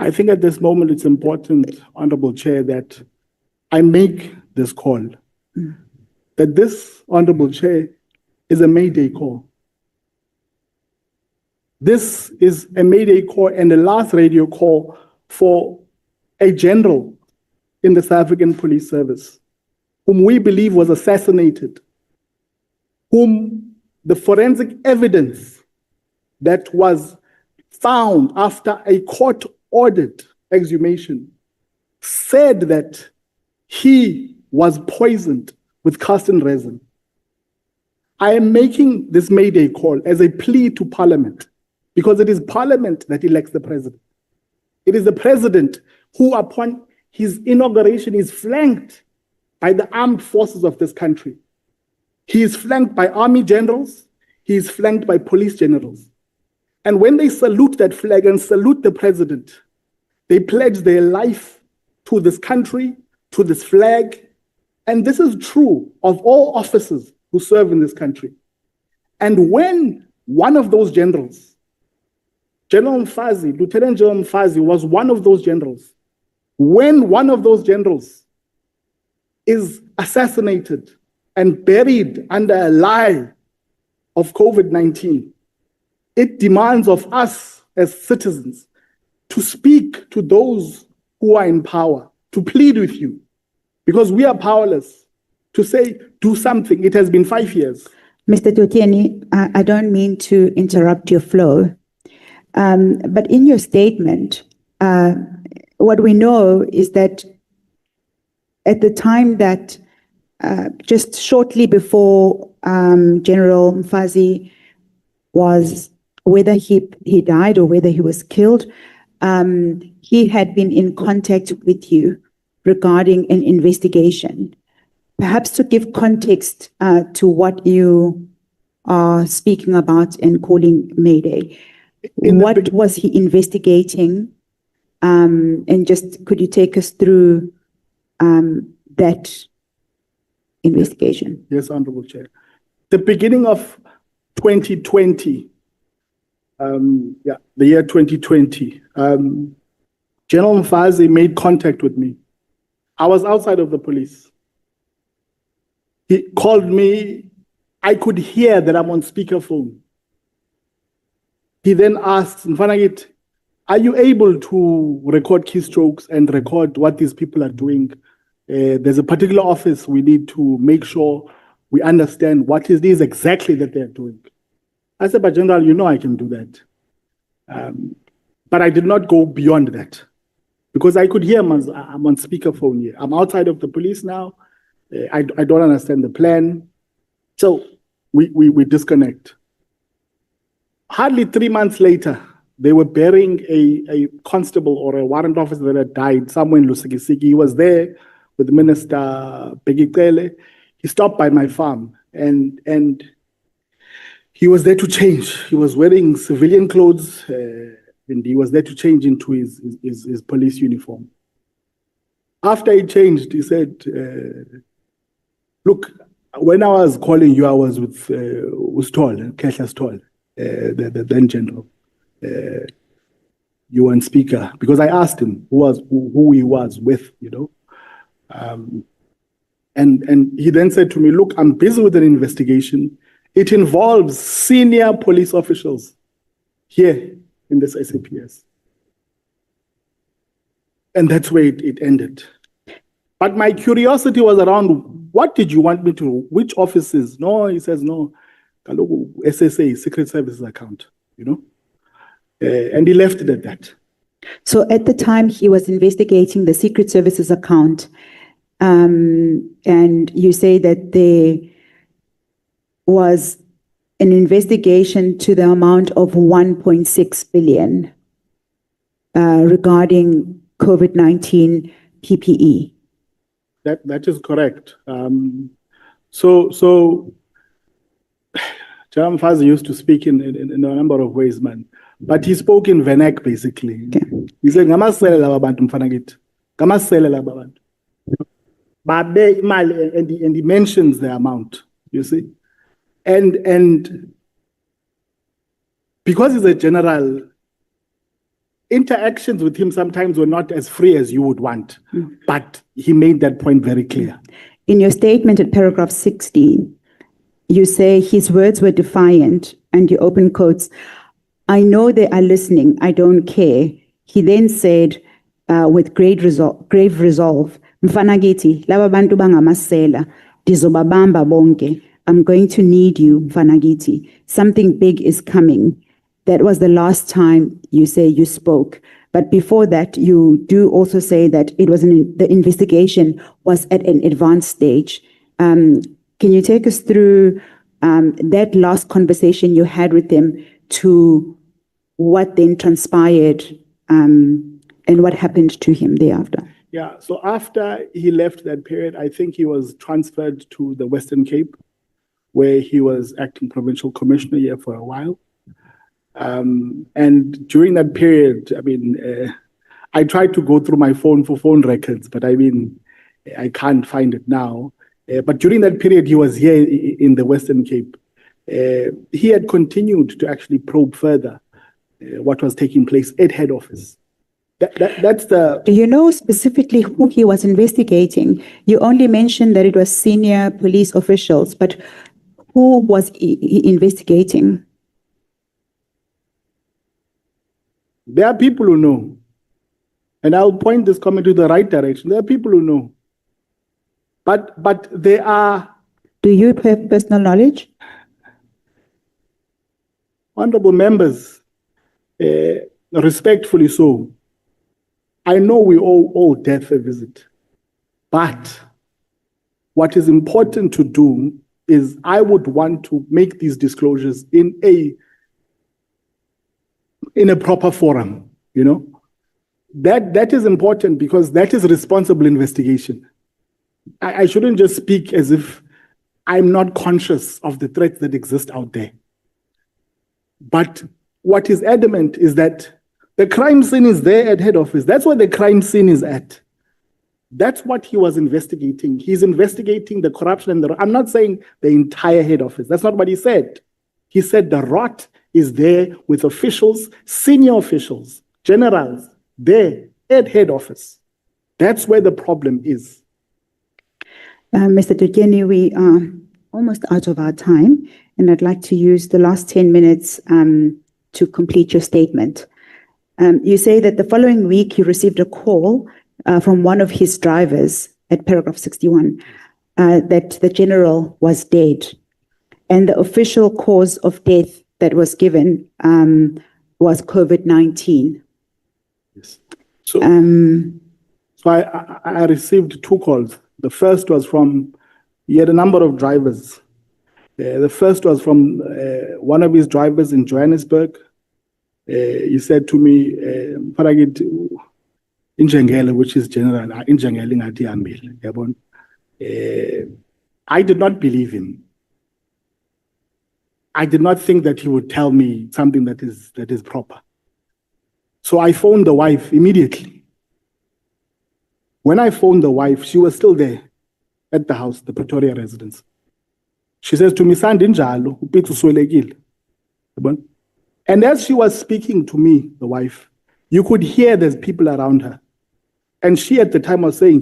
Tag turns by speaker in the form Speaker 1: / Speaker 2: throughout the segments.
Speaker 1: I think at this moment it's important, Honorable Chair, that I make this call. That this, Honorable Chair, is a Mayday call. This is a Mayday call and the last radio call for a general in the South African Police Service, whom we believe was assassinated, whom the forensic evidence that was found after a court-ordered exhumation said that he was poisoned with castor resin. I am making this Mayday call as a plea to Parliament, because it is Parliament that elects the President. It is the President who, upon his inauguration, is flanked by the armed forces of this country. He is flanked by army generals. He is flanked by police generals. And when they salute that flag and salute the President, they pledge their life to this country, to this flag. And this is true of all officers who serve in this country. And when one of those generals, General Mkhwanazi, Lieutenant General Mkhwanazi was one of those generals. When one of those generals is assassinated and buried under a lie of COVID-19, it demands of us as citizens to speak to those who are in power, to plead with you, because we are powerless, to say, do something. It has been 5 years.
Speaker 2: Mr. Dotyeni, I don't mean to interrupt your flow, but in your statement, what we know is that at the time that just shortly before General Mkhwanazi was, whether he died or whether he was killed, he had been in contact with you regarding an investigation. Perhaps to give context to what you are speaking about and calling Mayday. What was he investigating? And just could you take us through that investigation?
Speaker 1: Yes, Honorable Chair. The beginning of 2020, the year 2020, General Mkhwanazi made contact with me. I was outside of the police. He called me. I could hear that I'm on speakerphone. He then asked, Mkhwanazi, are you able to record keystrokes and record what these people are doing? There's a particular office we need to make sure we understand what it is exactly that they're doing. I said, but General, you know I can do that. But I did not go beyond that because I could hear I'm on speakerphone here. I'm outside of the police now. I don't understand the plan. So we disconnect. Hardly 3 months later, they were burying a constable or a warrant officer that had died somewhere in Lusikisiki. He was there with Minister Begicele. He stopped by my farm and he was there to change. He was wearing civilian clothes and he was there to change into his police uniform. After he changed, he said, look, when I was calling you, I was with Khehla Stol, the then general. You were on speaker because I asked him who he was with, you know. And he then said to me, look, I'm busy with an investigation. It involves senior police officials here in this SAPS. And that's where it ended. But my curiosity was around, what did you want me to, which offices? No, he says, no, SSA, Secret Services account, you know. And he left it at that.
Speaker 2: So at the time he was investigating the Secret Services account, and you say that there was an investigation to the amount of 1.6 billion regarding COVID-19 PPE.
Speaker 1: That is correct. So General Mkhwanazi used to speak in a number of ways, man. But he spoke in Venek, basically. Okay. He said, Ngamasele laba bantu mfanakithi. Ngamasele laba bantu. Babe imali, and he mentions the amount, you see. And because he's a general, interactions with him sometimes were not as free as you would want, but he made that point very clear.
Speaker 2: In your statement at paragraph 16, you say his words were defiant, and you open quotes, "I know they are listening, I don't care." He then said, with grave resolve, "Mfanagiti, laba bantu bangamasela, dizobabamba bonke. I'm going to need you, Mfanagiti. Something big is coming." That was the last time you say you spoke. But before that, you do also say that it was the investigation was at an advanced stage. Can you take us through that last conversation you had with him to what then transpired and what happened to him thereafter?
Speaker 1: Yeah, so after he left that period, I think he was transferred to the Western Cape, where he was acting provincial commissioner here for a while. And during that period, I mean, I tried to go through my phone for phone records, but I mean, I can't find it now. But during that period, he was here in the Western Cape. He had continued to actually probe further what was taking place at head office. That's the...
Speaker 2: Do you know specifically who he was investigating? You only mentioned that it was senior police officials, but who was he investigating?
Speaker 1: There are people who know. And I'll point this comment to the right direction. There are people who know. But they are...
Speaker 2: Do you have personal knowledge?
Speaker 1: Honorable members, respectfully so, I know we owe death a visit. But what is important to do is I would want to make these disclosures in a proper forum, you know. That is important because that is responsible investigation. I shouldn't just speak as if I'm not conscious of the threats that exist out there. But what is adamant is that the crime scene is there at head office. That's where the crime scene is at. That's what he was investigating. He's investigating the corruption and I'm not saying the entire head office. That's not what he said. He said the rot is there with officials, senior officials, generals, there at head office. That's where the problem is.
Speaker 2: Mr. Dotyeni, we are almost out of our time, and I'd like to use the last 10 minutes to complete your statement. You say that the following week you received a call from one of his drivers at paragraph 61 that the general was dead, and the official cause of death that was given was COVID-19.
Speaker 1: Yes. So I received two calls. The first was from, he had a number of drivers. The first was from one of his drivers in Johannesburg. He said to me, which is general, I did not believe him. I did not think that he would tell me something that is proper. So I phoned the wife immediately. When I phoned the wife, she was still there at the house, the Pretoria residence. She says to me, and as she was speaking to me, the wife, you could hear there's people around her. And she at the time was saying,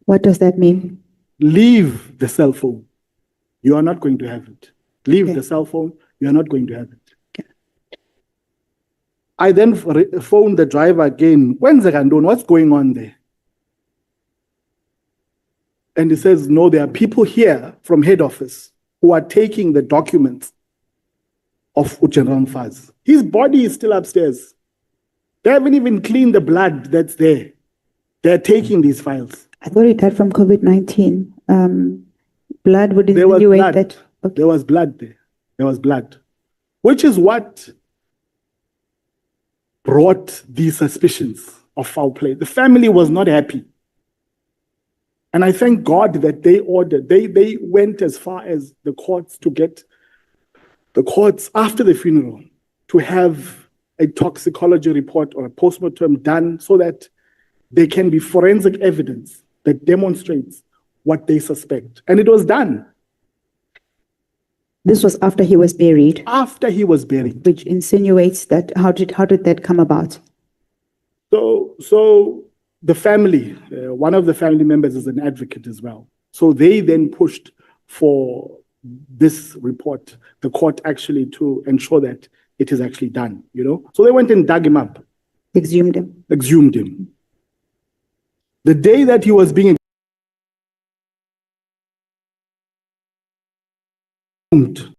Speaker 1: What
Speaker 2: does that mean?
Speaker 1: Leave the cell phone. You are not going to have it. Leave the cell phone. You are not going to have it. Okay. I then phoned the driver again. What's going on there? And he says, no, there are people here from head office who are taking the documents of General Mkhwanazi. His body is still upstairs. They haven't even cleaned the blood that's there. They're taking these files.
Speaker 2: I thought he died from COVID-19. Blood would insinuate that. Okay.
Speaker 1: There was blood there. There was blood. Which is what brought these suspicions of foul play. The family was not happy. And I thank God that they ordered, they went as far as the courts to get the courts after the funeral to have a toxicology report or a postmortem done so that there can be forensic evidence that demonstrates what they suspect. And it was done.
Speaker 2: This was after he was buried,
Speaker 1: After he was buried.
Speaker 2: which insinuates that how did that come about?
Speaker 1: So the family, one of the family members is an advocate as well. So they then pushed for this report, the court actually, to ensure that it is actually done, you know. So they went and dug him up.
Speaker 2: Exhumed him.
Speaker 1: Exhumed him. The day that he was being exhumed,